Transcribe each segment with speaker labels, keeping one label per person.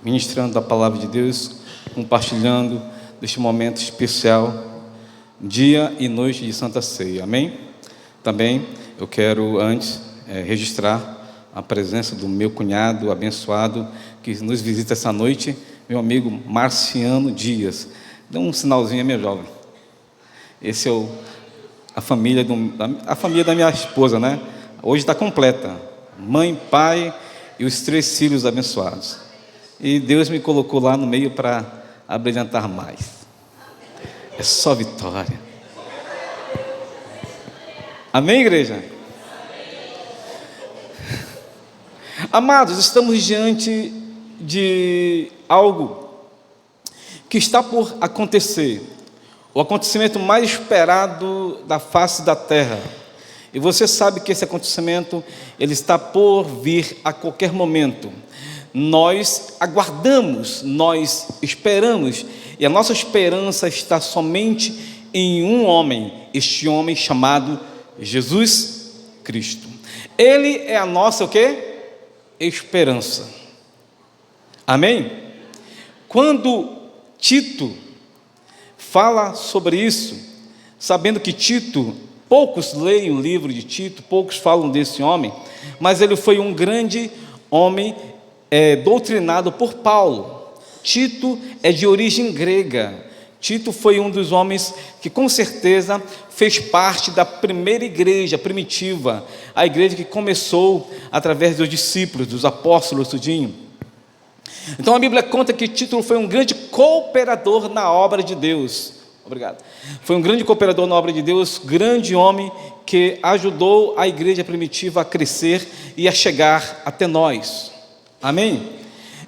Speaker 1: ministrando a palavra de Deus, compartilhando deste momento especial, dia e noite de Santa Ceia, amém? Também eu quero antes registrar a presença do meu cunhado abençoado, que nos visita essa noite, meu amigo Marciano Dias. Dê um sinalzinho, meu jovem. Esse é a família da minha esposa, né? Hoje está completa, mãe, pai e os 3 filhos abençoados. E Deus me colocou lá no meio para abrilhantar mais. É só vitória. Amém, igreja? Amados, estamos diante de algo que está por acontecer, o acontecimento mais esperado da face da terra. E você sabe que esse acontecimento, ele está por vir a qualquer momento. Nós aguardamos, nós esperamos, e a nossa esperança está somente em um homem, este homem chamado Jesus Cristo. Ele é a nossa o quê? Esperança. Amém? Quando Tito fala sobre isso, sabendo que Tito, poucos leem o livro de Tito, poucos falam desse homem, mas ele foi um grande homem doutrinado por Paulo. Tito é de origem grega. Tito foi um dos homens que com certeza fez parte da primeira igreja primitiva, a igreja que começou através dos discípulos, dos apóstolos, tudinho. Então a Bíblia conta que Tito foi um grande cooperador na obra de Deus. Obrigado. Foi um grande cooperador na obra de Deus, grande homem que ajudou a igreja primitiva a crescer e a chegar até nós. Amém?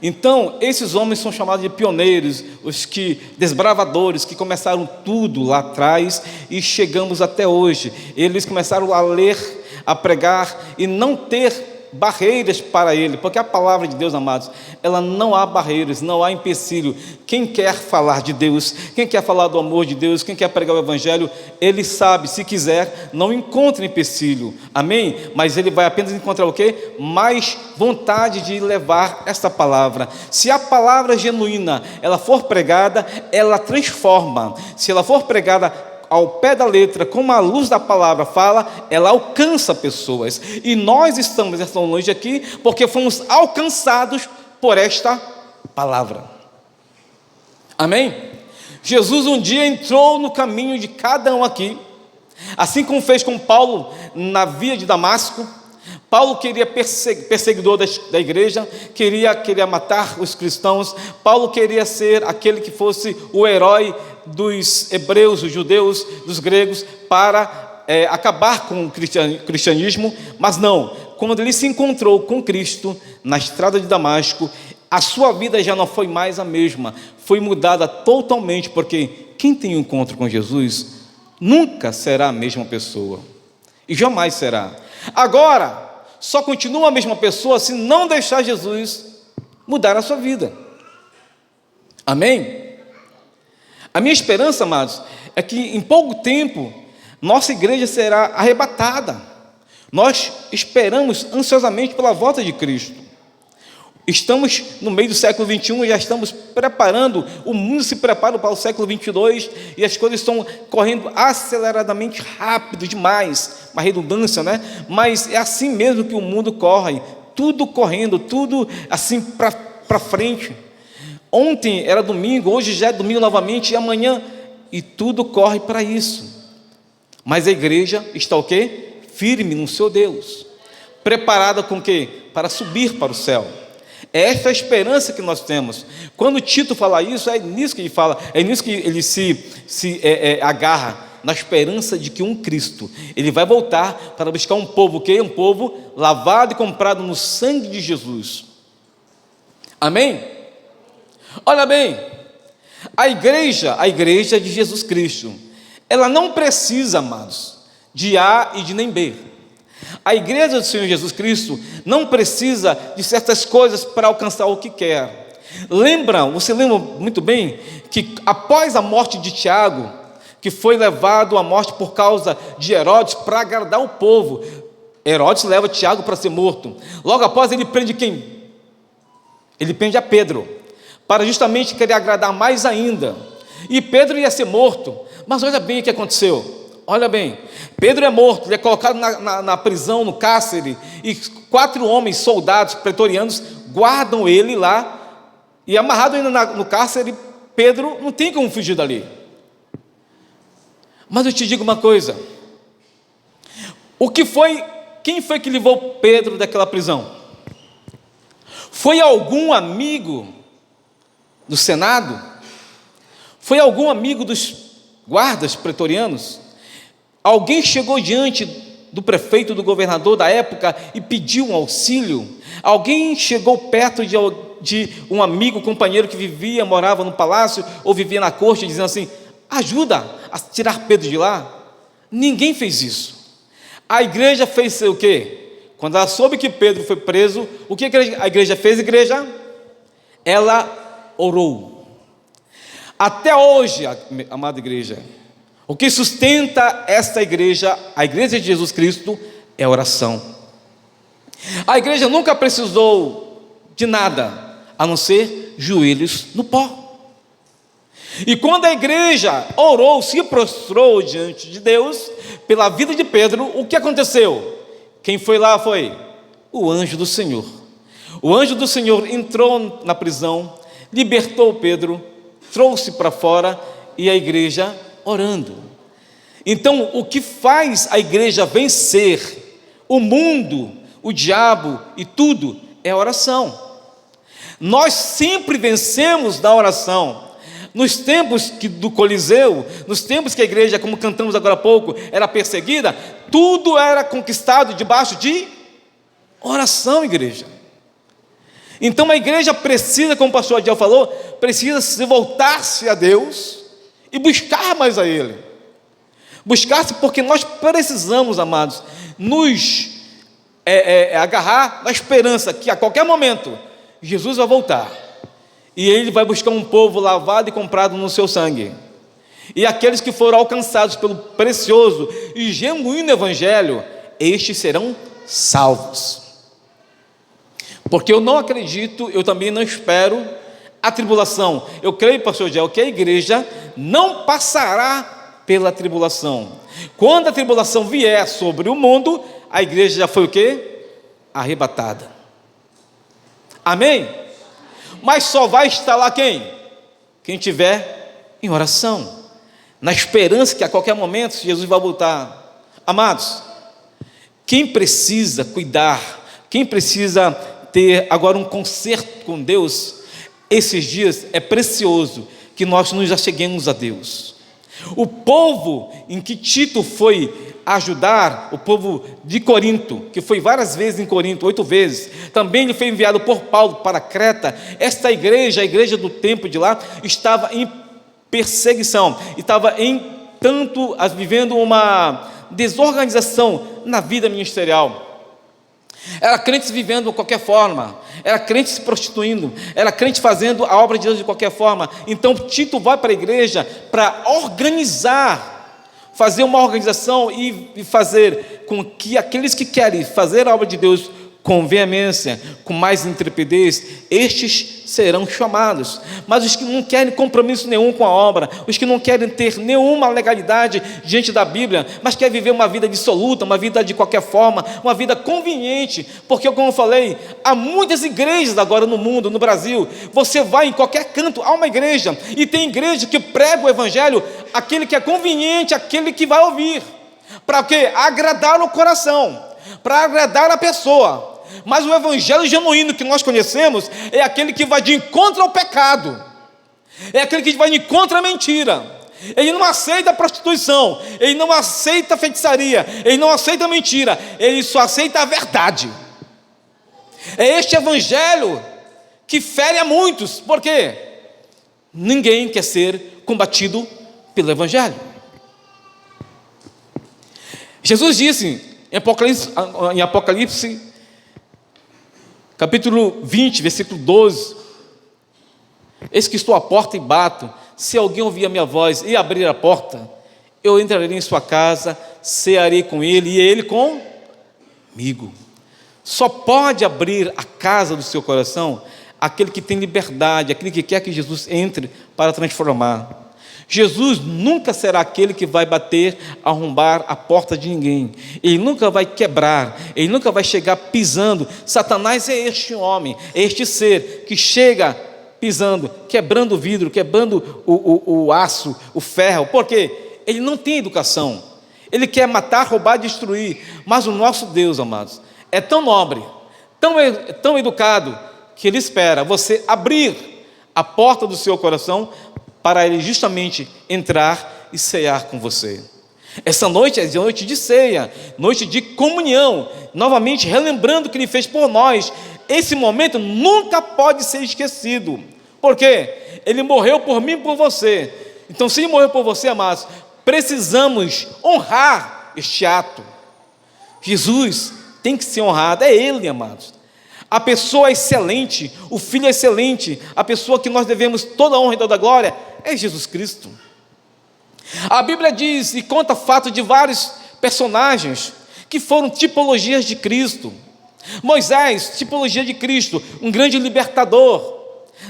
Speaker 1: Então, esses homens são chamados de pioneiros, os que desbravadores, que começaram tudo lá atrás e chegamos até hoje. Eles começaram a ler, a pregar e não ter barreiras para ele, porque a palavra de Deus, amados, ela não há barreiras, não há empecilho. Quem quer falar de Deus, quem quer falar do amor de Deus, quem quer pregar o evangelho, ele sabe, se quiser, não encontra empecilho, amém? Mas ele vai apenas encontrar o quê? Mais vontade de levar esta palavra. Se a palavra genuína, ela for pregada, ela transforma. Se ela for pregada ao pé da letra, como a luz da palavra fala, ela alcança pessoas. E nós estamos esta noite aqui porque fomos alcançados por esta palavra. Amém? Jesus um dia entrou no caminho de cada um aqui, assim como fez com Paulo na via de Damasco. Paulo queria perseguidor da igreja, queria matar os cristãos. Paulo queria ser aquele que fosse o herói dos hebreus, dos judeus, dos gregos, para acabar com o cristianismo, mas não. Quando ele se encontrou com Cristo na estrada de Damasco, a sua vida já não foi mais a mesma, foi mudada totalmente, porque quem tem um encontro com Jesus nunca será a mesma pessoa, e jamais será. Agora, só continua a mesma pessoa se não deixar Jesus mudar a sua vida. Amém? A minha esperança, amados, é que em pouco tempo nossa igreja será arrebatada. Nós esperamos ansiosamente pela volta de Cristo. Estamos no meio do século 21 e já estamos preparando, o mundo se prepara para o século 22 e as coisas estão correndo aceleradamente rápido demais, uma redundância, né? Mas é assim mesmo que o mundo corre, tudo correndo, tudo assim para frente. Ontem era domingo, hoje já é domingo novamente e amanhã, e tudo corre para isso. Mas a igreja está o quê? Firme no seu Deus, preparada com o quê? Para subir para o céu. É esta a esperança que nós temos. Quando Tito fala isso, é nisso que ele fala, é nisso que ele se agarra, na esperança de que um Cristo, ele vai voltar para buscar um povo, que é um povo lavado e comprado no sangue de Jesus. Amém? Olha bem, a igreja de Jesus Cristo, ela não precisa, amados, de A e de nem B. A igreja do Senhor Jesus Cristo não precisa de certas coisas para alcançar o que quer. Você lembra muito bem que após a morte de Tiago, que foi levado à morte por causa de Herodes, para agradar o povo, Herodes leva Tiago para ser morto. Logo após ele prende quem? Ele prende a Pedro. para justamente querer agradar mais ainda. E Pedro ia ser morto, mas olha bem o que aconteceu. Olha bem, Pedro é morto, ele é colocado na prisão, no cárcere, e 4 homens, soldados pretorianos, guardam ele lá, e amarrado ainda no cárcere, Pedro não tem como fugir dali. Mas eu te digo uma coisa, quem foi que levou Pedro daquela prisão? Foi algum amigo do Senado? Foi algum amigo dos guardas pretorianos? Alguém chegou diante do prefeito, do governador da época e pediu um auxílio? Alguém chegou perto de um amigo, companheiro que morava no palácio ou vivia na corte, dizendo assim: ajuda a tirar Pedro de lá? Ninguém fez isso. A igreja fez o quê? Quando ela soube que Pedro foi preso, o que a igreja fez? Ela orou. Até hoje, amada igreja, o que sustenta esta igreja, a igreja de Jesus Cristo, é a oração. A igreja nunca precisou de nada, a não ser joelhos no pó. E quando a igreja orou, se prostrou diante de Deus, pela vida de Pedro, o que aconteceu? Quem foi lá foi o anjo do Senhor. O anjo do Senhor entrou na prisão, libertou Pedro, trouxe para fora, e a igreja orando. Então, o que faz a igreja vencer o mundo, o diabo e tudo, é a oração. Nós sempre vencemos na oração. Nos tempos do Coliseu, nos tempos que a igreja, como cantamos agora há pouco, era perseguida, tudo era conquistado debaixo de oração, igreja. Então a igreja precisa, como o pastor Adiel falou, precisa se voltar-se a Deus e buscar mais a Ele. Buscar-se porque nós precisamos, amados, nos agarrar na esperança que a qualquer momento Jesus vai voltar. E Ele vai buscar um povo lavado e comprado no seu sangue. E aqueles que foram alcançados pelo precioso e genuíno Evangelho, estes serão salvos. Porque eu não acredito, eu também não espero a tribulação. Eu creio, pastor Gel, que a igreja não passará pela tribulação. Quando a tribulação vier sobre o mundo, a igreja já foi o quê? Arrebatada. Amém? Mas só vai estar lá quem? Quem estiver em oração, na esperança que a qualquer momento Jesus vai voltar. Amados, quem precisa cuidar, quem precisa ter agora um concerto com Deus, esses dias é precioso que nós nos acheguemos a Deus. O povo em que Tito foi ajudar, o povo de Corinto, que foi várias vezes em Corinto, 8 vezes, também ele foi enviado por Paulo para Creta. Esta igreja, a igreja do tempo de lá, estava em perseguição, estava vivendo uma desorganização na vida ministerial. Era crentes vivendo de qualquer forma, era crente se prostituindo, era crente fazendo a obra de Deus de qualquer forma. Então Tito vai para a igreja para fazer uma organização e fazer com que aqueles que querem fazer a obra de Deus com veemência, com mais intrepidez, estes serão chamados. Mas os que não querem compromisso nenhum com a obra, os que não querem ter nenhuma legalidade diante da Bíblia, mas querem viver uma vida dissoluta, uma vida de qualquer forma, uma vida conveniente, porque como eu falei, há muitas igrejas agora no mundo, no Brasil. Você vai em qualquer canto, há uma igreja, e tem igreja que prega o Evangelho, aquele que é conveniente, aquele que vai ouvir, para quê? Agradar o coração, para agradar a pessoa. Mas o evangelho genuíno que nós conhecemos é aquele que vai de encontro ao pecado, é aquele que vai de encontro à mentira. Ele não aceita a prostituição, ele não aceita a feitiçaria, ele não aceita a mentira, ele só aceita a verdade. É este evangelho que fere a muitos, porque ninguém quer ser combatido pelo evangelho. Jesus disse em Apocalipse capítulo 20, versículo 12: eis que estou à porta e bato, se alguém ouvir a minha voz e abrir a porta, eu entrarei em sua casa, cearei com ele e ele comigo. Só pode abrir a casa do seu coração aquele que tem liberdade, aquele que quer que Jesus entre para transformar. Jesus nunca será aquele que vai bater, arrombar a porta de ninguém. Ele nunca vai quebrar, ele nunca vai chegar pisando. Satanás é este homem, é este ser que chega pisando, quebrando o vidro, quebrando o aço, o ferro. Por quê? Ele não tem educação. Ele quer matar, roubar, destruir. Mas o nosso Deus, amados, é tão nobre, tão educado, que Ele espera você abrir a porta do seu coração para Ele justamente entrar e cear com você. Essa noite é noite de ceia, noite de comunhão, novamente relembrando o que Ele fez por nós. Esse momento nunca pode ser esquecido. Por quê? Ele morreu por mim e por você. Então, se Ele morreu por você, amados, precisamos honrar este ato. Jesus tem que ser honrado, é Ele, amados. A pessoa excelente, o Filho excelente, a pessoa que nós devemos toda a honra e toda a glória, é Jesus Cristo. A Bíblia diz e conta fato de vários personagens que foram tipologias de Cristo. Moisés, tipologia de Cristo, um grande libertador.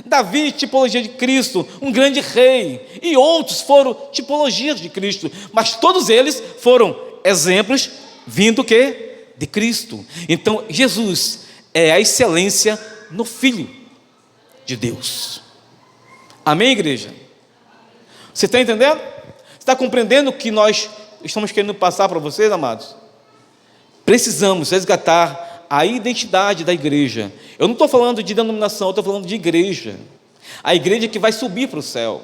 Speaker 1: Davi, tipologia de Cristo, um grande rei. E outros foram tipologias de Cristo, mas todos eles foram exemplos vindo que? De Cristo. Então Jesus é a excelência no Filho de Deus. Amém, igreja? Você está entendendo? Você está compreendendo o que nós estamos querendo passar para vocês, amados? Precisamos resgatar a identidade da igreja. Eu não estou falando de denominação, eu estou falando de igreja. A igreja que vai subir para o céu.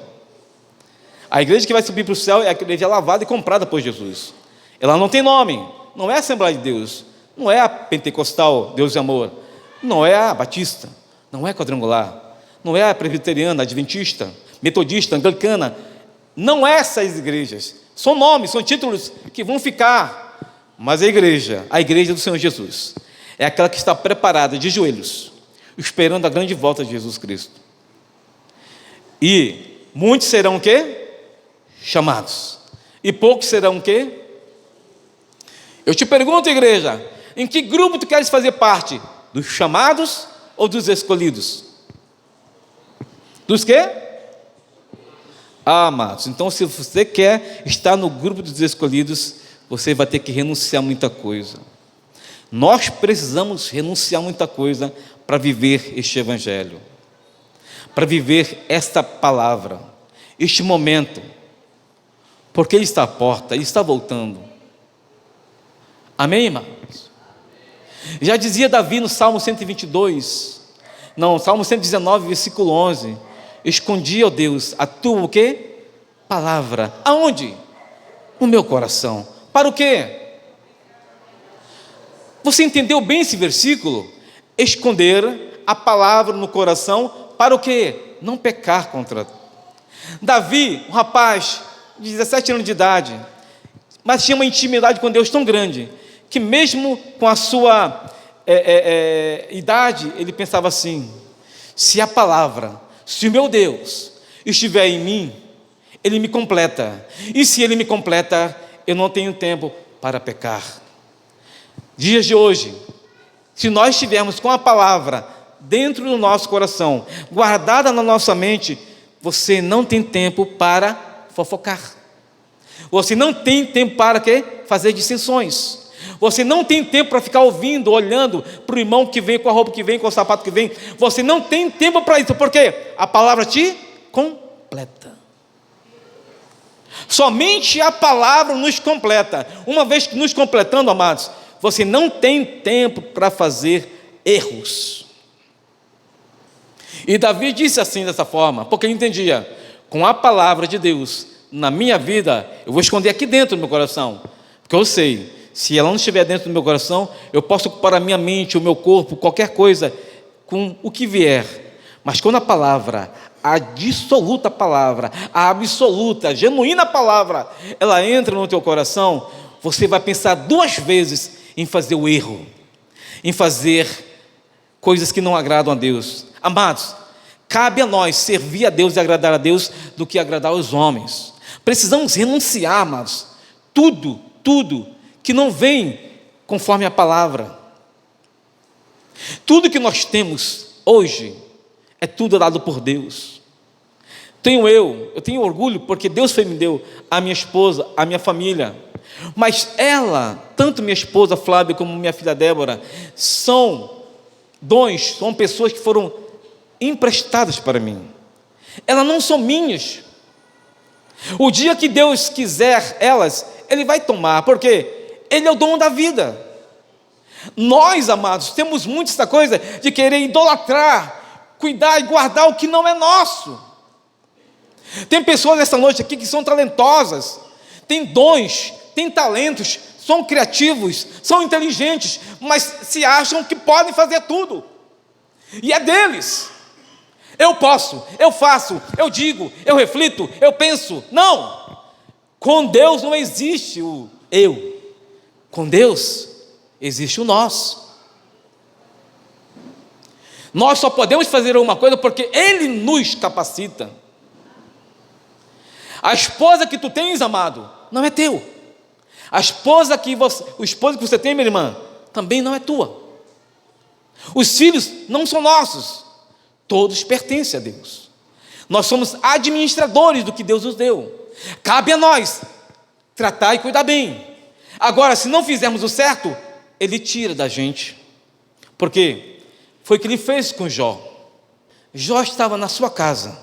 Speaker 1: A igreja que vai subir para o céu é a igreja lavada e comprada por Jesus. Ela não tem nome, não é a Assembleia de Deus, não é a Pentecostal, Deus e Amor, não é a Batista, não é a Quadrangular, não é a Presbiteriana, Adventista, Metodista, Anglicana. Não é essas igrejas, são nomes, são títulos que vão ficar, mas a igreja do Senhor Jesus, é aquela que está preparada de joelhos, esperando a grande volta de Jesus Cristo. E muitos serão o quê? Chamados, e poucos serão o quê? Eu te pergunto, igreja, em que grupo tu queres fazer parte? Dos chamados ou dos escolhidos? Dos quê? Amados, então se você quer estar no grupo dos escolhidos, você vai ter que renunciar a muita coisa. Nós precisamos renunciar a muita coisa para viver este evangelho, para viver esta palavra, este momento, porque Ele está à porta, Ele está voltando. Amém, irmãos? Já dizia Davi no Salmo 122, Salmo 119, versículo 11, escondi, ó Deus, a tua o quê? Palavra. Aonde? No meu coração. Para o quê? Você entendeu bem esse versículo? Esconder a palavra no coração, para o quê? Não pecar contra. Davi, um rapaz de 17 anos de idade, mas tinha uma intimidade com Deus tão grande, que mesmo com a sua idade, ele pensava assim: se a palavra, se o meu Deus estiver em mim, Ele me completa, e se Ele me completa, eu não tenho tempo para pecar. Dias de hoje, se nós estivermos com a palavra dentro do nosso coração, guardada na nossa mente, você não tem tempo para fofocar, você não tem tempo para quê? Fazer dissensões, você não tem tempo para ficar ouvindo, olhando para o irmão que vem com a roupa que vem, com o sapato que vem. Você não tem tempo para isso, porque a palavra te completa. Somente a palavra nos completa. Uma vez que nos completando, amados, você não tem tempo para fazer erros. E Davi disse assim, dessa forma, porque ele entendia: com a palavra de Deus na minha vida, eu vou esconder aqui dentro do meu coração, porque eu sei, se ela não estiver dentro do meu coração, eu posso ocupar a minha mente, o meu corpo, qualquer coisa, com o que vier. Mas quando a palavra, a dissoluta palavra, a absoluta, a genuína palavra, ela entra no teu coração, você vai pensar duas vezes em fazer o erro, em fazer coisas que não agradam a Deus. Amados, cabe a nós servir a Deus e agradar a Deus do que agradar aos homens. Precisamos renunciar, amados, tudo que não vem conforme a palavra. Tudo que nós temos hoje, é tudo dado por Deus. Eu tenho orgulho porque Deus me deu a minha esposa, a minha família. Mas ela, tanto minha esposa Flávia como minha filha Débora, são dons, são pessoas que foram emprestadas para mim. Elas não são minhas. O dia que Deus quiser elas, Ele vai tomar, porque Ele é o dono da vida. Nós, amados, temos muito essa coisa de querer idolatrar, cuidar e guardar o que não é nosso. Tem pessoas essa noite aqui que são talentosas, têm dons, têm talentos, são criativos, são inteligentes, mas se acham que podem fazer tudo, e é deles. Eu posso, eu faço, eu digo, eu reflito, eu penso. Não, com Deus não existe o eu, com Deus existe o nós. Nós só podemos fazer uma coisa porque Ele nos capacita. A esposa que tu tens, amado, não é teu. O esposo que você tem, minha irmã, também não é tua. Os filhos não são nossos. Todos pertencem a Deus. Nós somos administradores do que Deus nos deu. Cabe a nós tratar e cuidar bem. Agora, se não fizermos o certo, Ele tira da gente. Porque foi o que Ele fez com Jó. Jó estava na sua casa,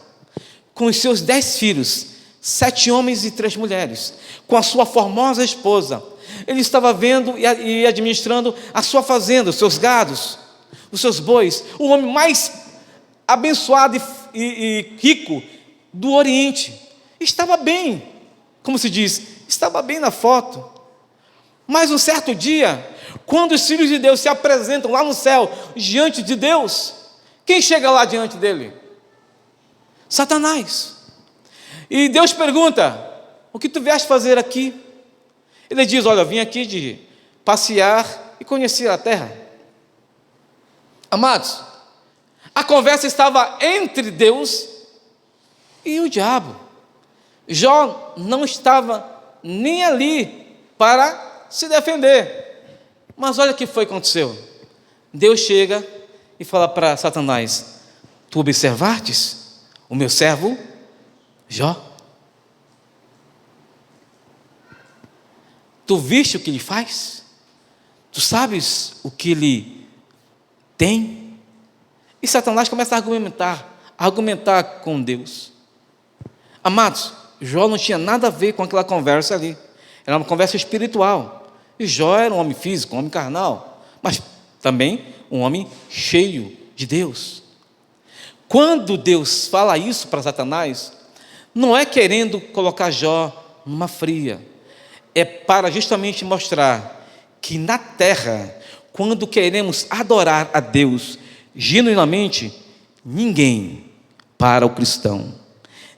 Speaker 1: com os seus 10 filhos, 7 homens e 3 mulheres, com a sua formosa esposa. Ele estava vendo e administrando a sua fazenda, os seus gados, os seus bois. O homem mais abençoado e rico do Oriente. Estava bem, como se diz, estava bem na foto. Mas um certo dia, quando os filhos de Deus se apresentam lá no céu, diante de Deus, quem chega lá diante dele? Satanás. E Deus pergunta: o que tu vieste fazer aqui? Ele diz: olha, eu vim aqui de passear e conhecer a terra. Amados, a conversa estava entre Deus e o diabo. Jó não estava nem ali para se defender. Mas olha o que aconteceu. Deus chega e fala para Satanás: tu observastes o meu servo Jó? Tu viste o que ele faz? Tu sabes o que ele tem? E Satanás começa a argumentar com Deus. Amados, Jó não tinha nada a ver com aquela conversa ali. Era uma conversa espiritual. E Jó era um homem físico, um homem carnal, mas também um homem cheio de Deus. Quando Deus fala isso para Satanás, não é querendo colocar Jó numa fria, é para justamente mostrar que na terra, quando queremos adorar a Deus genuinamente, ninguém para o cristão,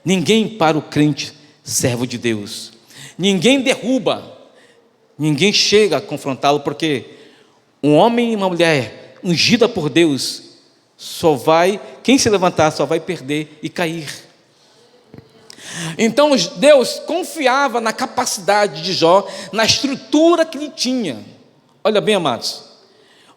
Speaker 1: ninguém para o crente servo de Deus, ninguém derruba, ninguém chega a confrontá-lo, porque um homem e uma mulher ungida por Deus, quem se levantar só vai perder e cair. Então Deus confiava na capacidade de Jó, na estrutura que ele tinha. Olha bem, amados,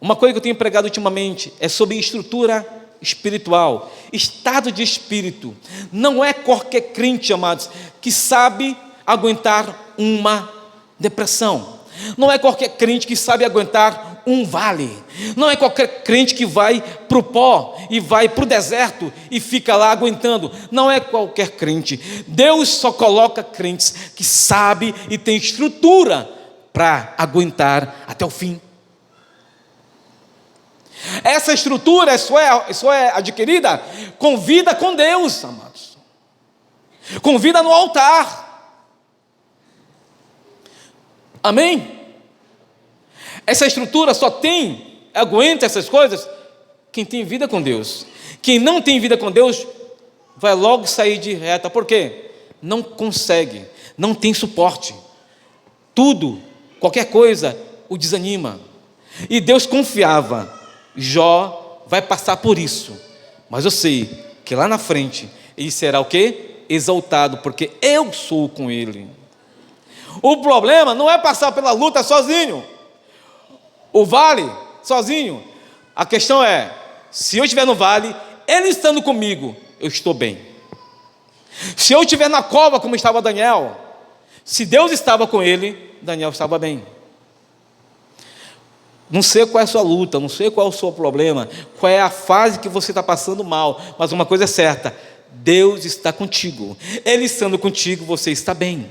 Speaker 1: uma coisa que eu tenho pregado ultimamente é sobre estrutura espiritual, estado de espírito. Não é qualquer crente, amados, que sabe aguentar uma depressão. Não é qualquer crente que sabe aguentar um vale. Não é qualquer crente que vai para o pó e vai para o deserto e fica lá aguentando. Não é qualquer crente. Deus só coloca crentes que sabem e tem estrutura para aguentar até o fim. Essa estrutura só é adquirida com vida com Deus, amados, com vida no altar. Amém? Essa estrutura só aguenta essas coisas quem tem vida com Deus. Quem não tem vida com Deus vai logo sair de reta. Por quê? Não consegue, não tem suporte. Tudo, qualquer coisa o desanima. E Deus confiava: Jó vai passar por isso, mas eu sei que lá na frente ele será o quê? Exaltado, porque eu sou com ele. O problema não é passar pela luta sozinho, o vale sozinho. A questão é, se eu estiver no vale, Ele estando comigo, eu estou bem. Se eu estiver na cova como estava Daniel, se Deus estava com ele, Daniel estava bem. Não sei qual é a sua luta, não sei qual é o seu problema, qual é a fase que você está passando mal, mas uma coisa é certa: Deus está contigo. Ele estando contigo, você está bem.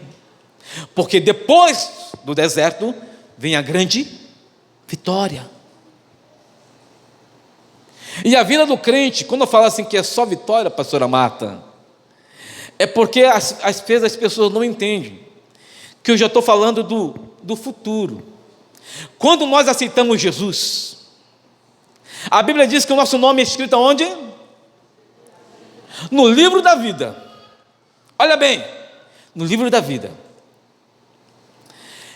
Speaker 1: Porque depois do deserto vem a grande vitória. E a vida do crente, quando eu falo assim que é só vitória, pastora Marta, é porque às vezes as pessoas não entendem que eu já estou falando do futuro. Quando nós aceitamos Jesus, a Bíblia diz que o nosso nome é escrito onde? No livro da vida. Olha bem, no livro da vida.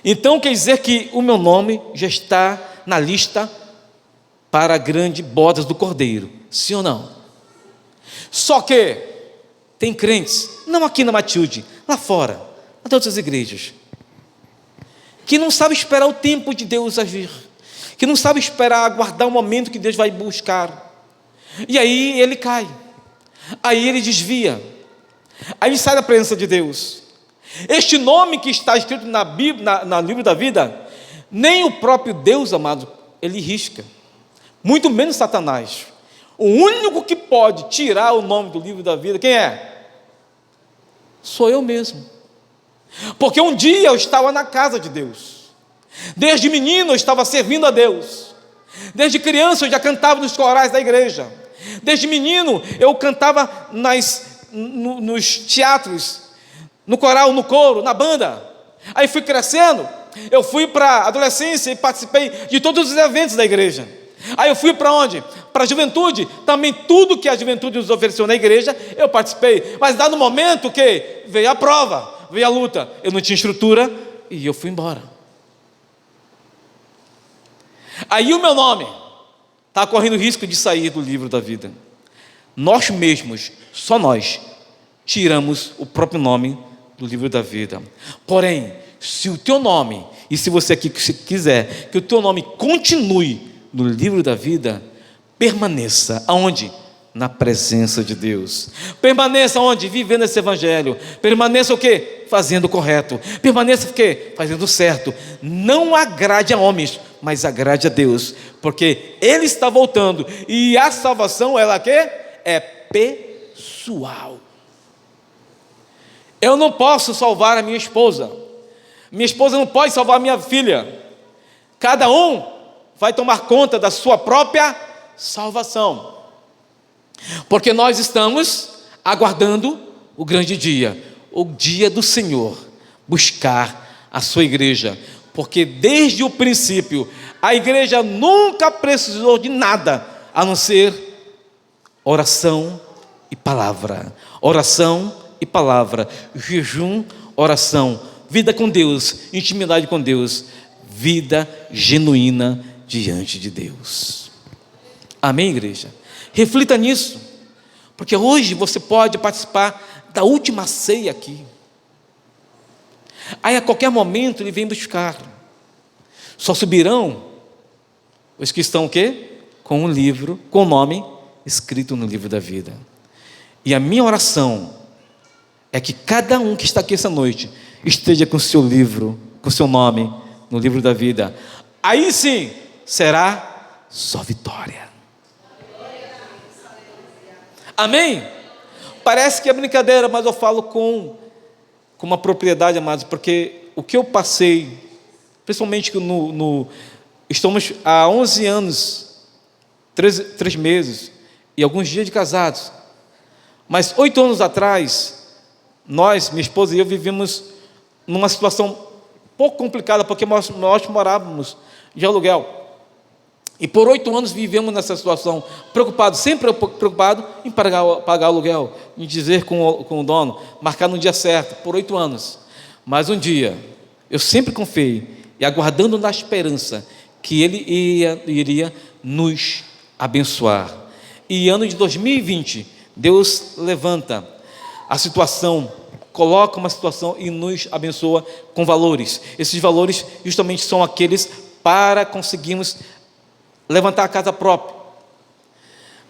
Speaker 1: Então quer dizer que o meu nome já está na lista para a grande bodas do Cordeiro, sim ou não? Só que tem crentes, não aqui na Matilde, lá fora, nas outras igrejas, que não sabe esperar o tempo de Deus agir, que não sabe esperar, aguardar o momento que Deus vai buscar, e aí ele cai, aí ele desvia, aí ele sai da presença de Deus. Este nome que está escrito na Bíblia, no livro da vida, nem o próprio Deus, amado, ele risca, muito menos Satanás. O único que pode tirar o nome do livro da vida, quem é? Sou eu mesmo. Porque um dia eu estava na casa de Deus, desde menino eu estava servindo a Deus, desde criança eu já cantava nos corais da igreja, desde menino eu cantava nos teatros, no coral, no coro, na banda. Aí fui crescendo, eu fui para a adolescência e participei de todos os eventos da igreja. Aí eu fui para onde? Para a juventude, também tudo que a juventude nos ofereceu na igreja, eu participei, mas dado momento que veio a prova, veio a luta, eu não tinha estrutura e eu fui embora. Aí o meu nome está correndo risco de sair do livro da vida. Nós mesmos, só nós, tiramos o próprio nome do livro da vida. Porém, se o teu nome, e se você aqui quiser que o teu nome continue no livro da vida, permaneça aonde? Na presença de Deus. Permaneça onde? Vivendo esse evangelho. Permaneça o quê? Fazendo o correto. Permaneça o quê? Fazendo o certo. Não agrade a homens, mas agrade a Deus, porque Ele está voltando, e a salvação, ela quê? É pessoal. Eu não posso salvar a minha esposa não pode salvar a minha filha. Cada um vai tomar conta da sua própria salvação, porque nós estamos aguardando o grande dia, o dia do Senhor, buscar a sua igreja, porque desde o princípio, a igreja nunca precisou de nada, a não ser oração e palavra, jejum, oração, vida com Deus, intimidade com Deus, vida genuína diante de Deus. Amém, igreja? Reflita nisso, porque hoje você pode participar da última ceia aqui. Aí a qualquer momento Ele vem buscar. Só subirão os que estão o quê? Com um livro, com o nome escrito no livro da vida. E a minha oração é que cada um que está aqui essa noite esteja com o seu livro, com o seu nome no livro da vida. Aí sim será só vitória. Amém? Parece que é brincadeira, mas eu falo com uma propriedade, amados, porque o que eu passei, principalmente estamos há 11 anos, 3 meses e alguns dias de casados, mas 8 anos atrás, nós, minha esposa e eu, vivíamos numa situação um pouco complicada, porque nós morávamos de aluguel, e por 8 anos vivemos nessa situação, preocupado, sempre preocupado em pagar o aluguel, em dizer com o dono, marcar no dia certo, por 8 anos, mas um dia, eu sempre confiei, e aguardando na esperança, que Ele iria nos abençoar, e ano de 2020, Deus levanta a situação, coloca uma situação e nos abençoa com valores. Esses valores justamente são aqueles para conseguirmos levantar a casa própria.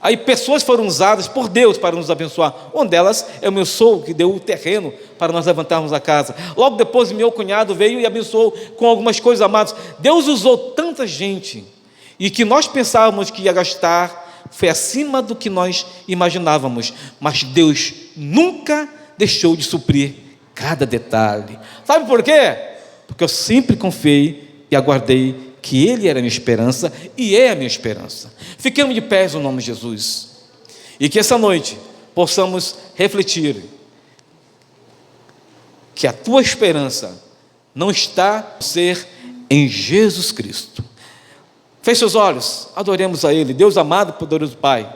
Speaker 1: Aí pessoas foram usadas por Deus para nos abençoar. Uma delas é o meu sogro, que deu o terreno para nós levantarmos a casa. Logo depois, meu cunhado veio e abençoou com algumas coisas, amados. Deus usou tanta gente, e que nós pensávamos que ia gastar, foi acima do que nós imaginávamos. Mas Deus nunca deixou de suprir cada detalhe. Sabe por quê? Porque eu sempre confiei e aguardei que Ele era a minha esperança e é a minha esperança. Fiquemos de pés no nome de Jesus, e que essa noite possamos refletir que a tua esperança não está a ser em Jesus Cristo. Feche seus olhos, adoremos a Ele. Deus amado, poderoso Pai,